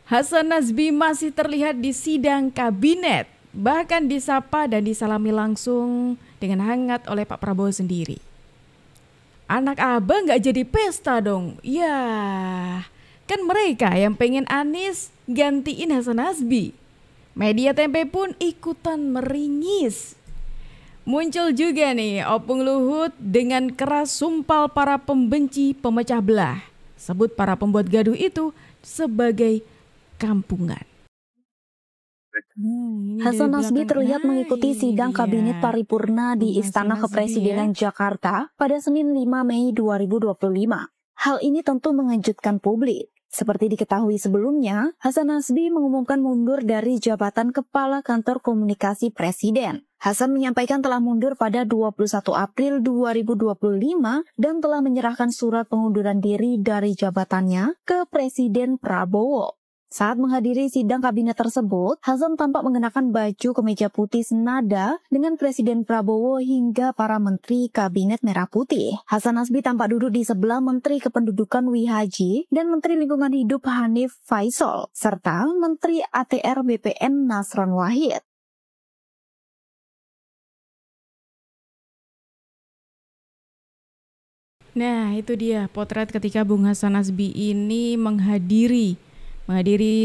Hasan Nazbi masih terlihat di sidang kabinet, bahkan disapa dan disalami langsung dengan hangat oleh Pak Prabowo sendiri. Anak abang gak jadi pesta dong. Ya, kan mereka yang pengen Anies gantiin Hasan Nazbi. Media Tempe pun ikutan meringis. Muncul juga nih Opung Luhut dengan keras sumpal para pembenci pemecah belah. Sebut para pembuat gaduh itu sebagai kampungan. Hasan Nazbi terlihat mengikuti sidang kabinet paripurna di Istana Kepresidenan Jakarta pada Senin 5 Mei 2025. Hal ini tentu mengejutkan publik. Seperti diketahui sebelumnya, Hasan Nazbi mengumumkan mundur dari jabatan Kepala Kantor Komunikasi Presiden. Hasan menyampaikan telah mundur pada 21 April 2025 dan telah menyerahkan surat pengunduran diri dari jabatannya ke Presiden Prabowo. Saat menghadiri sidang kabinet tersebut, Hasan tampak mengenakan baju kemeja putih senada dengan Presiden Prabowo hingga para menteri kabinet merah putih. Hasan Nazbi tampak duduk di sebelah Menteri Kependudukan Wihaji dan Menteri Lingkungan Hidup Hanif Faisal, serta Menteri ATR BPN Nasron Wahid. Nah, itu dia potret ketika Bung Hasan Nazbi ini menghadiri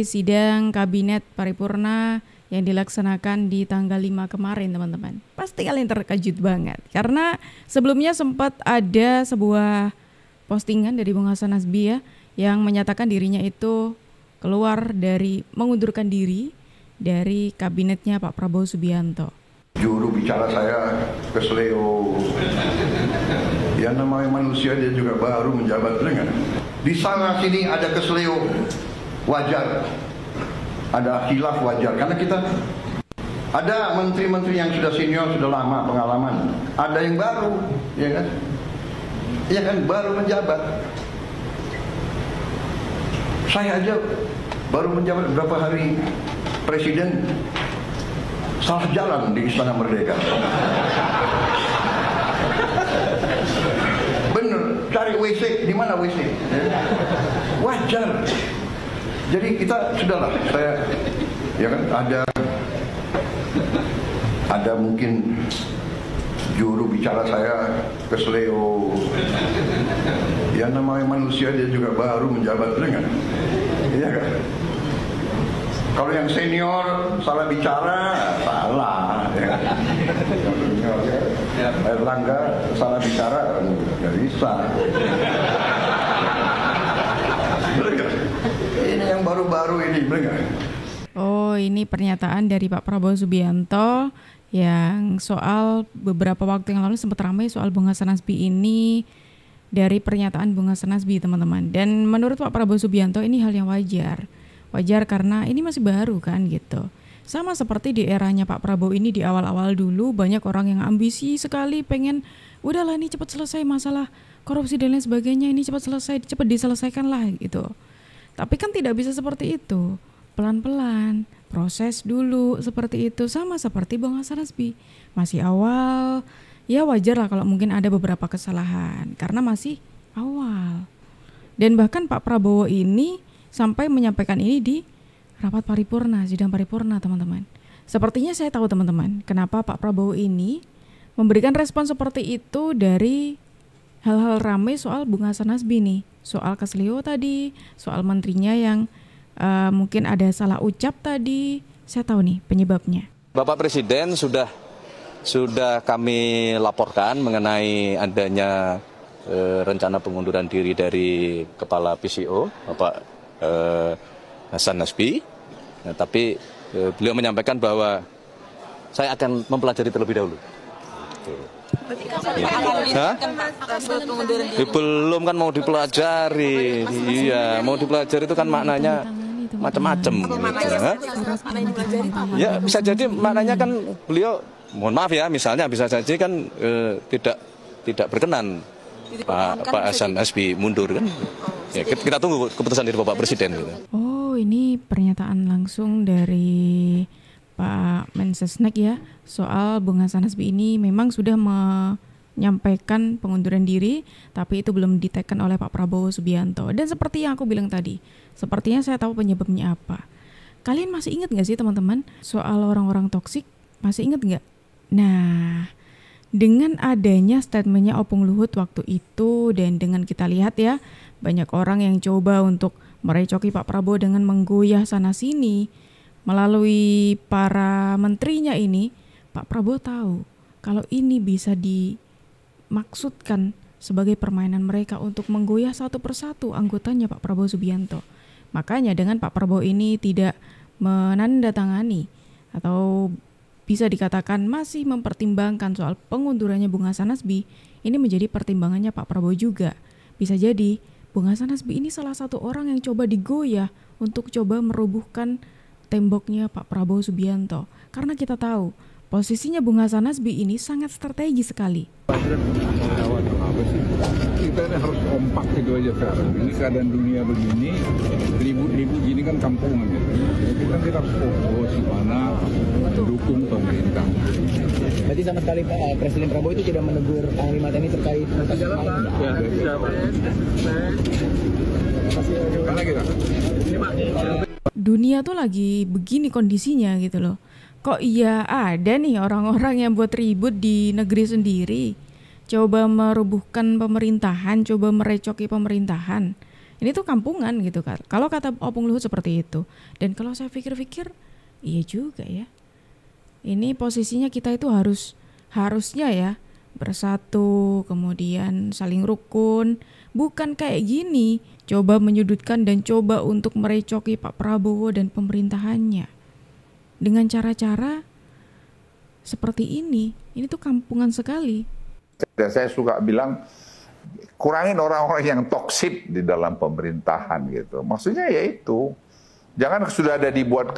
sidang kabinet paripurna yang dilaksanakan di tanggal 5 kemarin, teman-teman. Pasti kalian terkejut banget karena sebelumnya sempat ada sebuah postingan dari Bung Hasan Nazbi ya yang menyatakan dirinya itu mengundurkan diri dari kabinetnya Pak Prabowo Subianto. Juru bicara saya kesleo. Ya namanya manusia dia juga baru menjabat dengan. Di sana sini ada kesleo. Wajar, ada khilaf wajar, karena kita ada menteri-menteri yang sudah senior, sudah lama pengalaman, ada yang baru, ya kan, baru menjabat. Saya aja baru menjabat berapa hari, presiden salah jalan di Istana Merdeka. Bener, cari WC, di mana WC? Wajar. Jadi kita sudahlah, ya kan ada mungkin juru bicara saya kesleo. Ya namanya manusia dia juga baru menjabat dengan, iya kan? Kalau yang senior salah bicara, salah. Ya. Erlangga salah bicara, nggak bisa. Ini yang baru-baru ini, benar? Oh, ini pernyataan dari Pak Prabowo Subianto yang soal beberapa waktu yang lalu sempat ramai soal Bung Hasan Nazbi ini dari pernyataan Bung Hasan Nazbi, teman-teman. Dan menurut Pak Prabowo Subianto ini hal yang wajar. Wajar karena ini masih baru kan gitu. Sama seperti di eranya Pak Prabowo ini di awal-awal dulu banyak orang yang ambisi sekali pengen udahlah ini cepat selesai masalah korupsi dan lain sebagainya, ini cepat diselesaikan lah gitu. Tapi kan tidak bisa seperti itu, pelan-pelan, proses dulu seperti itu, sama seperti Bung Hasan Nazbi. Masih awal, ya wajar lah kalau mungkin ada beberapa kesalahan, karena masih awal. Dan bahkan Pak Prabowo ini sampai menyampaikan ini di rapat paripurna, sidang paripurna, teman-teman. Sepertinya saya tahu teman-teman, kenapa Pak Prabowo ini memberikan respon seperti itu dari hal-hal ramai soal Bung Hasan Nazbi nih. Soal kesleo tadi, soal menterinya yang mungkin ada salah ucap tadi. Saya tahu nih penyebabnya. Bapak Presiden sudah kami laporkan mengenai adanya rencana pengunduran diri dari Kepala PCO, Bapak Hasan Nazbi. Nah, tapi beliau menyampaikan bahwa saya akan mempelajari terlebih dahulu. Belum kan mau dipelajari. Iya, mau dipelajari itu kan maknanya macam-macam. Ya bisa jadi maknanya kan beliau, mohon maaf ya, misalnya bisa jadi kan tidak berkenan Pak Hasan Nazbi mundur kan. Ya, kita tunggu keputusan dari Bapak Presiden. Gitu. Oh, ini pernyataan langsung dari Pak Mensesnek ya, soal Bung Hasan Nazbi ini memang sudah menyampaikan pengunduran diri, tapi itu belum diteken oleh Pak Prabowo Subianto. Dan seperti yang aku bilang tadi, Sepertinya saya tahu penyebabnya apa. Kalian masih ingat gak sih teman-teman soal orang-orang toksik? Masih ingat gak? Nah, dengan adanya statementnya Opung Luhut waktu itu dan dengan kita lihat ya, banyak orang yang coba untuk merecoki Pak Prabowo dengan menggoyah sana-sini. Melalui para menterinya ini, Pak Prabowo tahu kalau ini bisa dimaksudkan sebagai permainan mereka untuk menggoyah satu persatu anggotanya Pak Prabowo Subianto. Makanya dengan Pak Prabowo ini tidak menandatangani atau bisa dikatakan masih mempertimbangkan soal pengundurannya Bung Hasan Nazbi, ini menjadi pertimbangannya Pak Prabowo juga. Bisa jadi Bung Hasan Nazbi ini salah satu orang yang coba digoyah untuk coba merobohkan temboknya Pak Prabowo Subianto. Karena kita tahu posisinya Bung Hasan Nazbi ini sangat strategis sekali. Kita ini harus kompak gitu aja sekarang. Ini keadaan dunia begini, ribut-ribut gini kan kampungan gitu. Jadi kan kita harus fokus gimana mendukung pemerintah. Berarti sama sekali Presiden Prabowo itu tidak menegur Panglima TNI terkait kasus kemarin. Karena kita Dunia tuh lagi begini kondisinya gitu loh. Kok iya ada nih orang-orang yang buat ribut di negeri sendiri, coba merubuhkan pemerintahan, coba merecoki pemerintahan. Ini tuh kampungan gitu kan. Kalau kata Opung Luhut seperti itu. Dan kalau saya pikir-pikir, iya juga ya. Ini posisinya kita itu harusnya ya bersatu, kemudian saling rukun. Bukan kayak gini, coba menyudutkan dan coba untuk merecoki Pak Prabowo dan pemerintahannya. Dengan cara-cara seperti ini tuh kampungan sekali. Dan saya suka bilang, kurangin orang-orang yang toksik di dalam pemerintahan gitu. Maksudnya yaitu, jangan sudah ada dibuat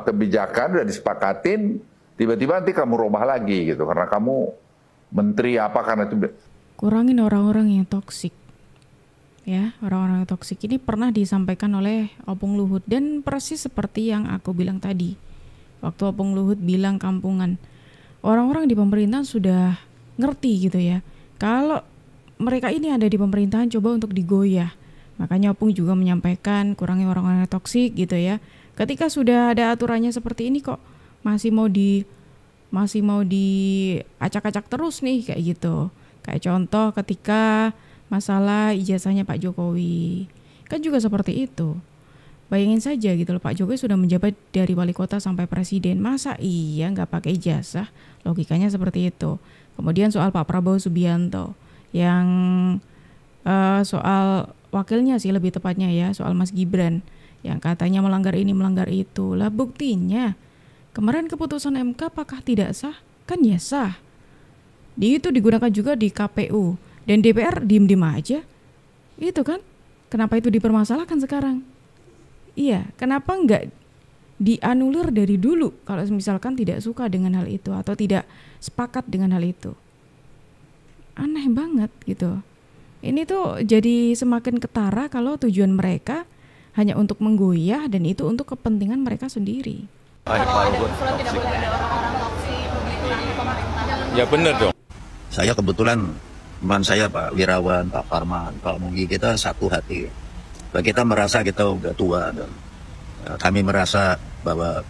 kebijakan, sudah disepakatin, tiba-tiba nanti kamu rubah lagi gitu. Karena kamu menteri apa, karena itu. Kurangin orang-orang yang toksik. Ya, orang-orang yang toksik ini pernah disampaikan oleh Opung Luhut. Dan persis seperti yang aku bilang tadi. Waktu Opung Luhut bilang kampungan. Orang-orang di pemerintahan sudah ngerti gitu ya. Kalau mereka ini ada di pemerintahan coba untuk digoyah. Makanya Opung juga menyampaikan kurangi orang-orang toksik gitu ya. Ketika sudah ada aturannya seperti ini kok masih mau diacak-acak terus nih kayak gitu. Kayak contoh ketika masalah ijazahnya Pak Jokowi. Kan juga seperti itu. Bayangin saja gitu loh, Pak Jokowi sudah menjabat dari wali kota sampai presiden. Masa iya nggak pakai ijazah? Logikanya seperti itu. Kemudian soal Pak Prabowo Subianto yang soal wakilnya sih lebih tepatnya ya, soal Mas Gibran yang katanya melanggar ini melanggar itu. Lah buktinya kemarin keputusan MK apakah tidak sah? Kan ya sah. Itu digunakan juga di KPU dan DPR diem-diem aja. Itu kan kenapa itu dipermasalahkan sekarang? Iya, kenapa nggak dianulir dari dulu kalau misalkan tidak suka dengan hal itu atau tidak sepakat dengan hal itu? Aneh banget gitu. Ini tuh jadi semakin ketara kalau tujuan mereka hanya untuk menggoyah dan itu untuk kepentingan mereka sendiri. Ya benar dong. Saya kebetulan teman saya Pak Wirawan, Pak Farman, Pak Mugi, kita satu hati. Kita merasa kita udah tua dan kami merasa bahwa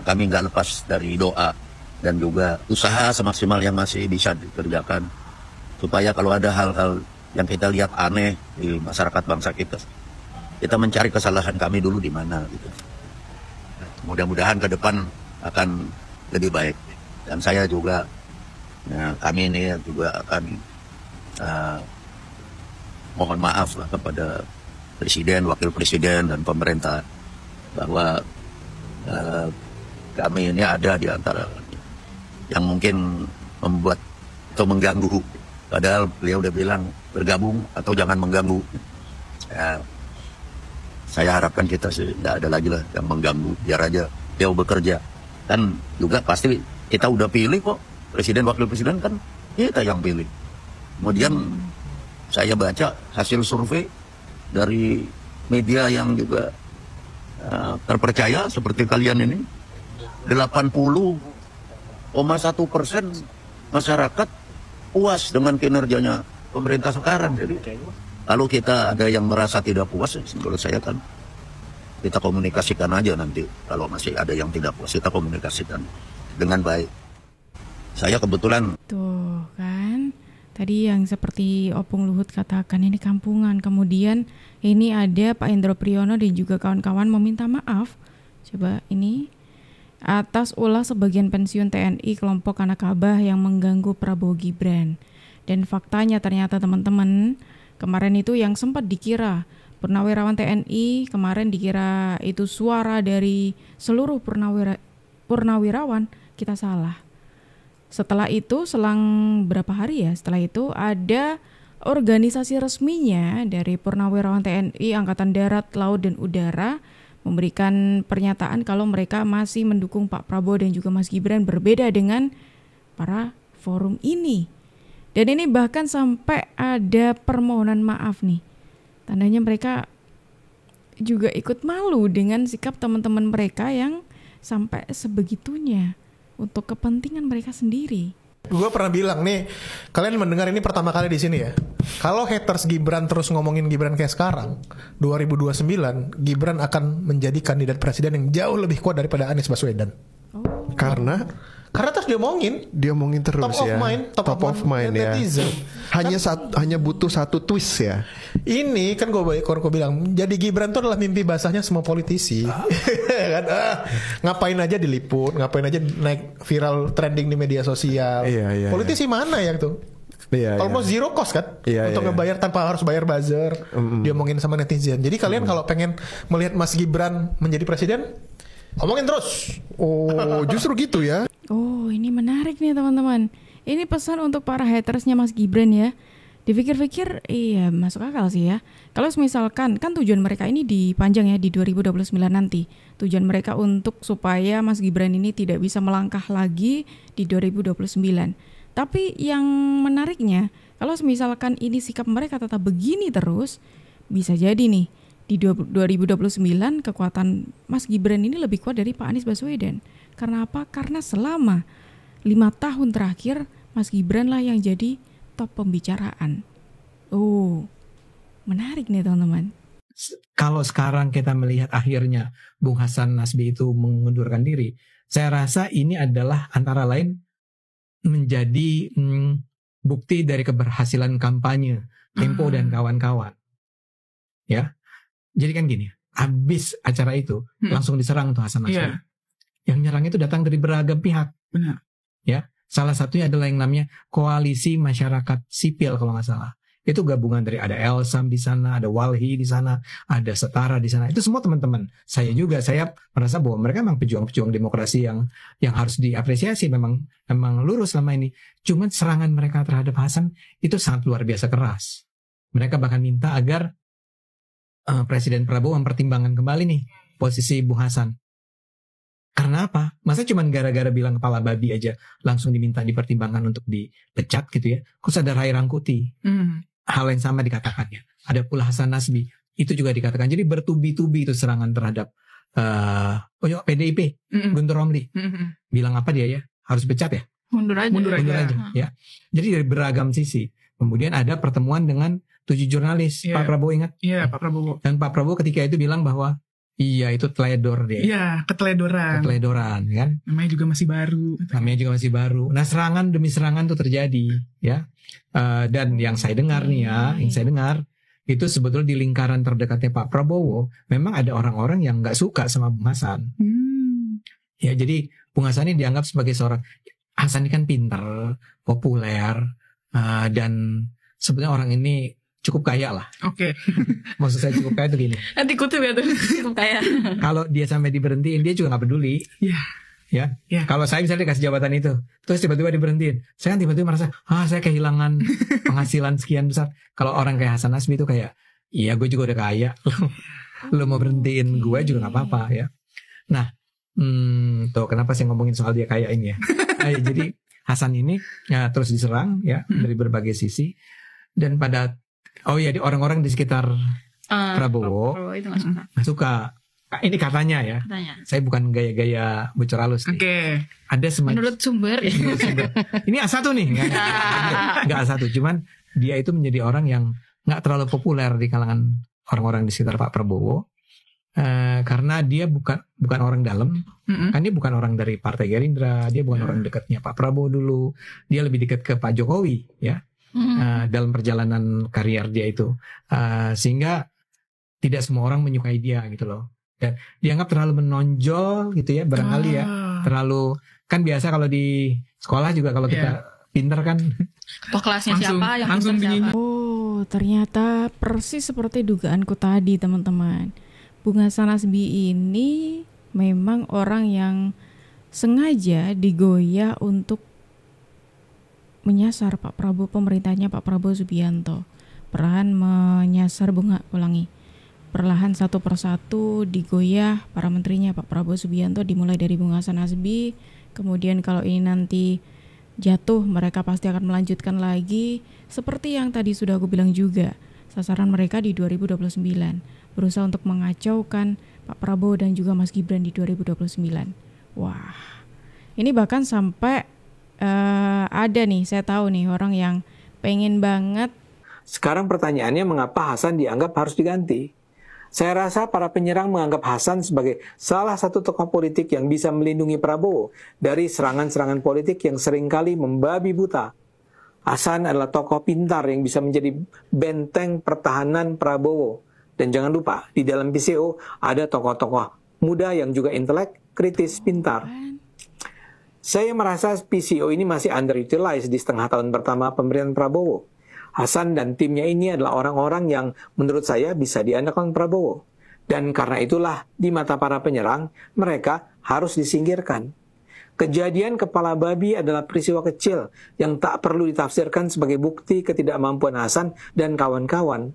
kami nggak lepas dari doa dan juga usaha semaksimal yang masih bisa dikerjakan supaya kalau ada hal-hal yang kita lihat aneh di masyarakat bangsa kita mencari kesalahan kami dulu di mana gitu. Mudah-mudahan ke depan akan lebih baik dan saya juga kami ini juga akan mohon maaf lah kepada Presiden, Wakil Presiden, dan pemerintah bahwa kami ini ada di antara yang mungkin membuat atau mengganggu. Padahal beliau udah bilang bergabung atau jangan mengganggu. Ya, saya harapkan kita tidak ada lagi lah yang mengganggu. Biar aja beliau bekerja. Dan juga pasti kita udah pilih kok. Presiden, Wakil Presiden kan kita yang pilih. Kemudian saya baca hasil survei dari media yang juga terpercaya seperti kalian ini, 80,1% masyarakat puas dengan kinerjanya pemerintah sekarang. Jadi Kalau kita ada yang merasa tidak puas, menurut saya kan kita komunikasikan aja nanti. Kalau masih ada yang tidak puas, kita komunikasikan dengan baik. Saya kebetulan... Tuh kan, tadi yang seperti Opung Luhut katakan, ini kampungan. Kemudian ini ada Pak Endro Priyono dan juga kawan-kawan meminta maaf. Coba ini, atas ulah sebagian pensiun TNI kelompok anak Abah yang mengganggu Prabowo Gibran. Dan faktanya ternyata teman-teman, kemarin itu yang sempat dikira purnawirawan TNI, kemarin dikira itu suara dari seluruh purnawirawan, kita salah. Setelah itu, selang berapa hari ya, setelah itu ada organisasi resminya dari purnawirawan TNI, Angkatan Darat, Laut, dan Udara memberikan pernyataan kalau mereka masih mendukung Pak Prabowo dan juga Mas Gibran, berbeda dengan para forum ini. Dan ini bahkan sampai ada permohonan maaf nih. Tandanya mereka juga ikut malu dengan sikap teman-teman mereka yang sampai sebegitunya untuk kepentingan mereka sendiri. Gue pernah bilang nih, kalian mendengar ini pertama kali di sini ya. Kalau haters Gibran terus ngomongin Gibran kayak sekarang, 2029 Gibran akan menjadi kandidat presiden yang jauh lebih kuat daripada Anies Baswedan. Oh. Karena terus dia omongin terus top ya. Top of mind ya. Netizen. Hanya butuh satu twist ya. Ini kan gue bilang, jadi Gibran itu adalah mimpi basahnya semua politisi. Kan, ngapain aja diliput, ngapain aja naik viral trending di media sosial. Iya, politisi mana yang tuh? Almost zero cost kan untuk ngebayar tanpa harus bayar buzzer. Dia omongin sama netizen. Jadi kalian kalau pengen melihat Mas Gibran menjadi presiden, omongin terus. Oh, justru gitu ya. Oh, ini menarik nih teman-teman. Ini pesan untuk para hatersnya Mas Gibran ya. Dipikir-pikir, iya masuk akal sih ya. Kalau misalkan, kan tujuan mereka ini dipanjang ya di 2029 nanti. Tujuan mereka untuk supaya Mas Gibran ini tidak bisa melangkah lagi di 2029. Tapi yang menariknya, kalau misalkan ini sikap mereka tetap begini terus, bisa jadi nih di 2029 kekuatan Mas Gibran ini lebih kuat dari Pak Anies Baswedan. Karena apa? Karena selama 5 tahun terakhir Mas Gibran lah yang jadi top pembicaraan. Oh, menarik nih teman-teman. Kalau sekarang kita melihat akhirnya Bung Hasan Nasbi itu mengundurkan diri, saya rasa ini adalah antara lain menjadi bukti dari keberhasilan kampanye Tempo dan kawan-kawan. Ya, jadi kan gini, habis acara itu langsung diserang tuh Hasan Nasbi. Yeah. Yang nyerang itu datang dari beragam pihak. Benar. Ya, salah satunya adalah yang namanya Koalisi Masyarakat Sipil kalau nggak salah. Itu gabungan dari ada Elsam di sana, ada Walhi di sana, ada Setara di sana. Itu semua teman-teman. Saya merasa bahwa mereka memang pejuang-pejuang demokrasi yang harus diapresiasi, memang lurus selama ini. Cuman serangan mereka terhadap Hasan itu sangat luar biasa keras. Mereka bahkan minta agar Presiden Prabowo mempertimbangkan kembali nih posisi Bung Hasan. Karena apa? Masa cuma gara-gara bilang kepala babi aja langsung diminta dipertimbangkan untuk dipecat gitu ya? Kok ada Ray Rangkuti? Hal yang sama dikatakannya. Ada pula Hasan Nasbi. Itu juga dikatakan. Jadi bertubi-tubi itu serangan terhadap PDIP. Guntur Romli. Bilang apa dia ya? Harus pecat ya? Mundur aja. Ya. Jadi dari beragam sisi. Kemudian ada pertemuan dengan 7 jurnalis. Pak Prabowo ingat? Iya, Pak Prabowo. Dan Pak Prabowo ketika itu bilang bahwa iya itu teledor dia. Iya, keteledoran kan. Namanya juga masih baru. Nah serangan demi serangan itu terjadi ya. Dan yang saya dengar nih ya, itu sebetulnya di lingkaran terdekatnya Pak Prabowo memang ada orang-orang yang nggak suka sama Bung Hasan. Ya jadi Bung Hasan ini dianggap sebagai seorang, Hasan ini kan pintar, populer, dan sebenarnya orang ini cukup kaya lah. Oke. Maksud saya cukup kaya itu gini. Nanti kutip ya tuh cukup kaya. Kalau dia sampai diberhentiin, dia juga nggak peduli. Iya. Ya. Kalau saya misalnya dikasih jabatan itu, terus tiba-tiba diberhentiin, saya kan tiba-tiba merasa, saya kehilangan penghasilan sekian besar. Kalau orang kayak Hasan Nasbi itu kayak, iya gue juga udah kaya, lo mau berhentiin gue juga nggak apa-apa ya. Nah, tuh kenapa saya ngomongin soal dia kaya ini ya? Jadi Hasan ini ya, terus diserang ya dari berbagai sisi, dan pada orang-orang di sekitar Prabowo itu nggak suka. Ini katanya ya. Saya bukan gaya-gaya bocor halus nih. Oke. Ada semacam menurut sumber. Ini A1 nih. Enggak A1, cuman dia itu menjadi orang yang nggak terlalu populer di kalangan orang-orang di sekitar Pak Prabowo. Karena dia bukan orang dalam, kan dia bukan orang dari Partai Gerindra, dia bukan orang dekatnya Pak Prabowo dulu, dia lebih dekat ke Pak Jokowi ya, dalam perjalanan karier dia itu, sehingga tidak semua orang menyukai dia gitu loh, dan dianggap terlalu menonjol gitu ya, barangkali ya, terlalu, kan biasa kalau di sekolah juga kalau kita pinter kan, kelasnya siapa yang langsung pinter siapa. Oh, ternyata persis seperti dugaanku tadi teman-teman. Bung Hasan Atsbi ini memang orang yang sengaja digoyah untuk menyasar Pak Prabowo, pemerintahnya Pak Prabowo Subianto. Perlahan menyasar perlahan satu persatu digoyah para menterinya Pak Prabowo Subianto, dimulai dari Bung Hasan Atsbi. Kemudian kalau ini nanti jatuh, mereka pasti akan melanjutkan lagi. Seperti yang tadi sudah aku bilang juga, sasaran mereka di 2029. Berusaha untuk mengacaukan Pak Prabowo dan juga Mas Gibran di 2029. Wah, ini bahkan sampai ada nih, saya tahu nih orang yang pengen banget. Sekarang pertanyaannya, mengapa Hasan dianggap harus diganti? Saya rasa para penyerang menganggap Hasan sebagai salah satu tokoh politik yang bisa melindungi Prabowo dari serangan-serangan politik yang seringkali membabi buta. Hasan adalah tokoh pintar yang bisa menjadi benteng pertahanan Prabowo. Dan jangan lupa, di dalam PCO ada tokoh-tokoh muda yang juga intelek, kritis, pintar. Saya merasa PCO ini masih underutilized di setengah tahun pertama pemerintahan Prabowo. Hasan dan timnya ini adalah orang-orang yang menurut saya bisa diandalkan Prabowo. Dan karena itulah, di mata para penyerang, mereka harus disingkirkan. Kejadian kepala babi adalah peristiwa kecil yang tak perlu ditafsirkan sebagai bukti ketidakmampuan Hasan dan kawan-kawan.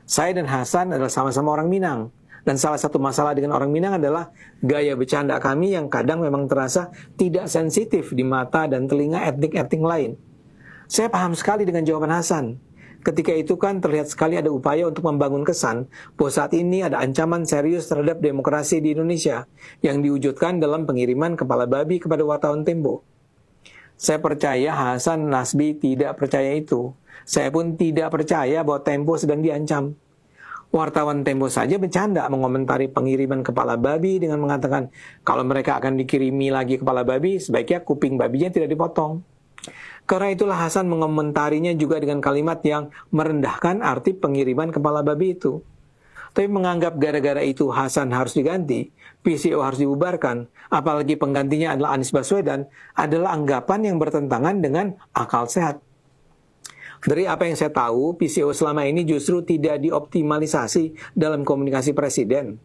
Saya dan Hasan adalah sama-sama orang Minang. Dan salah satu masalah dengan orang Minang adalah gaya bercanda kami yang kadang memang terasa tidak sensitif di mata dan telinga etnik-etnik lain. Saya paham sekali dengan jawaban Hasan. Ketika itu kan terlihat sekali ada upaya untuk membangun kesan bahwa saat ini ada ancaman serius terhadap demokrasi di Indonesia yang diwujudkan dalam pengiriman kepala babi kepada wartawan Tempo. Saya percaya Hasan Atsbi tidak percaya itu. Saya pun tidak percaya bahwa Tempo sedang diancam. Wartawan Tempo saja bercanda mengomentari pengiriman kepala babi dengan mengatakan kalau mereka akan dikirimi lagi kepala babi, sebaiknya kuping babinya tidak dipotong. Karena itulah Hasan mengomentarinya juga dengan kalimat yang merendahkan arti pengiriman kepala babi itu. Tapi menganggap gara-gara itu Hasan harus diganti, PCO harus dibubarkan, apalagi penggantinya adalah Anies Baswedan, adalah anggapan yang bertentangan dengan akal sehat. Dari apa yang saya tahu, PCO selama ini justru tidak dioptimalisasi dalam komunikasi presiden.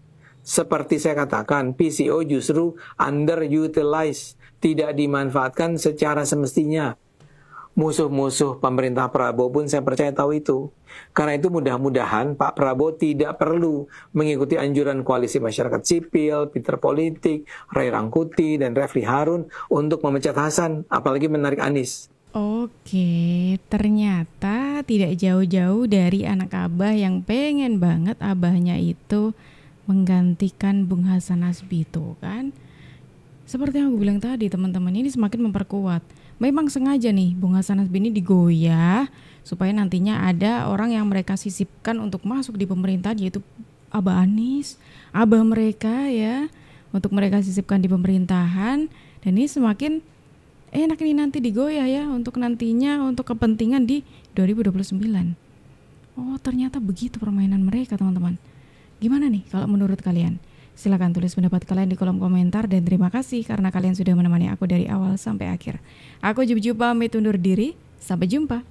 Seperti saya katakan, PCO justru underutilized, tidak dimanfaatkan secara semestinya. Musuh-musuh pemerintah Prabowo pun saya percaya tahu itu. Karena itu mudah-mudahan Pak Prabowo tidak perlu mengikuti anjuran koalisi masyarakat sipil, Peter Politik, Ray Rangkuti, dan Refli Harun untuk memecat Hasan, apalagi menarik Anies. Oke, ternyata tidak jauh-jauh dari anak abah yang pengen banget abahnya itu menggantikan Bung Hasan Atsbi itu kan. Seperti yang aku bilang tadi teman-teman, ini semakin memperkuat. Memang sengaja nih Bung Hasan Atsbi ini digoyah supaya nantinya ada orang yang mereka sisipkan untuk masuk di pemerintahan, yaitu Abah Anies, abah mereka ya, untuk mereka sisipkan di pemerintahan. Dan ini semakin enak ini nanti digoyah ya untuk nantinya untuk kepentingan di 2029. Oh, ternyata begitu permainan mereka teman-teman. Gimana nih kalau menurut kalian? Silakan tulis pendapat kalian di kolom komentar dan terima kasih karena kalian sudah menemani aku dari awal sampai akhir. Aku Jup pamit undur diri. Sampai jumpa.